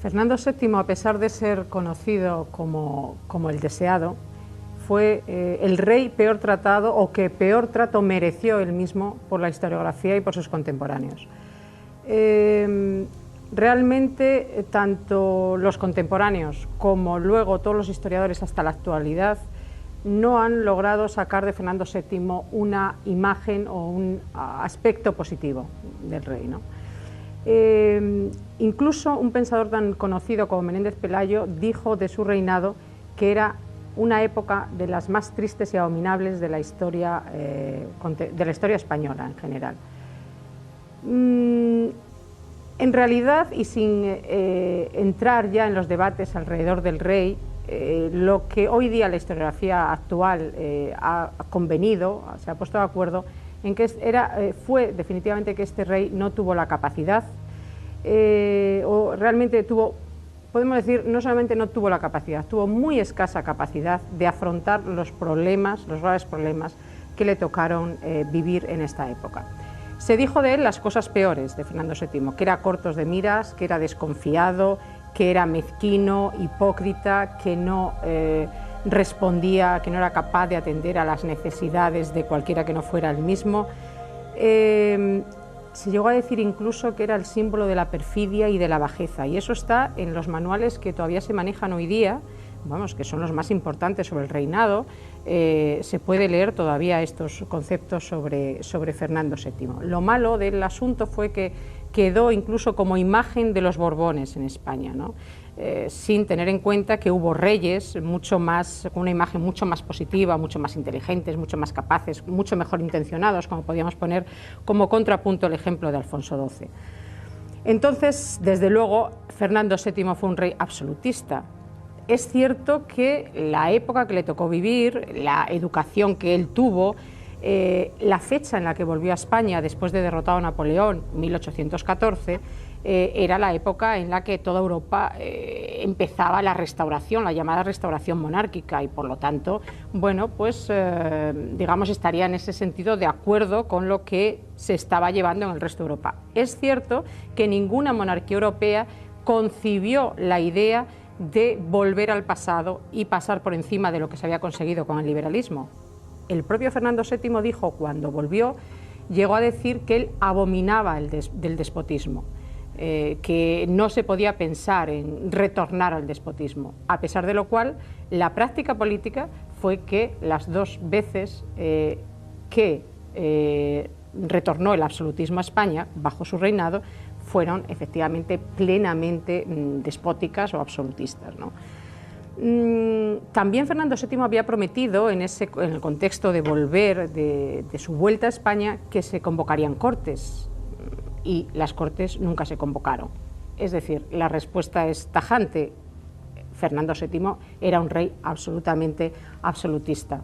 Fernando VII, a pesar de ser conocido como el deseado, fue el rey peor tratado o que peor trato mereció él mismo por la historiografía y por sus contemporáneos. Realmente, tanto los contemporáneos como luego todos los historiadores hasta la actualidad no han logrado sacar de Fernando VII una imagen o un aspecto positivo del rey, ¿no? Incluso un pensador tan conocido como Menéndez Pelayo dijo de su reinado que era una época de las más tristes y abominables de la historia española en general. En realidad, y sin entrar ya en los debates alrededor del rey, lo que hoy día la historiografía actual ha convenido, se ha puesto de acuerdo en que fue definitivamente que este rey no tuvo la capacidad, o realmente podemos decir, no solamente no tuvo la capacidad, tuvo muy escasa capacidad de afrontar los graves problemas que le tocaron vivir en esta época. Se dijo de él las cosas peores de Fernando VII, que era cortos de miras, que era desconfiado, que era mezquino, hipócrita, que no respondía, que no era capaz de atender a las necesidades de cualquiera que no fuera él mismo. Se llegó a decir incluso que era el símbolo de la perfidia y de la bajeza, y eso está en los manuales que todavía se manejan hoy día, vamos, que son los más importantes sobre el reinado. Se puede leer todavía estos conceptos sobre Fernando VII. Lo malo del asunto fue que quedó incluso como imagen de los Borbones en España, ¿no? Sin tener en cuenta que hubo reyes con una imagen mucho más positiva, mucho más inteligentes, mucho más capaces, mucho mejor intencionados, como podíamos poner como contrapunto el ejemplo de Alfonso XII. Entonces, desde luego, Fernando VII fue un rey absolutista. Es cierto que la época que le tocó vivir, la educación que él tuvo, la fecha en la que volvió a España después de derrotado a Napoleón, 1814, era la época en la que toda Europa empezaba la restauración, la llamada restauración monárquica, y por lo tanto, bueno, pues digamos estaría en ese sentido de acuerdo con lo que se estaba llevando en el resto de Europa. Es cierto que ninguna monarquía europea concibió la idea de volver al pasado y pasar por encima de lo que se había conseguido con el liberalismo. El propio Fernando VII dijo, cuando volvió, llegó a decir que él abominaba del despotismo, que no se podía pensar en retornar al despotismo, a pesar de lo cual la práctica política fue que las dos veces que retornó el absolutismo a España bajo su reinado fueron efectivamente plenamente despóticas o absolutistas, ¿no? También Fernando VII había prometido en el contexto de volver de su vuelta a España que se convocarían cortes, y las cortes nunca se convocaron. Es decir, la respuesta es tajante: Fernando VII era un rey absolutamente absolutista.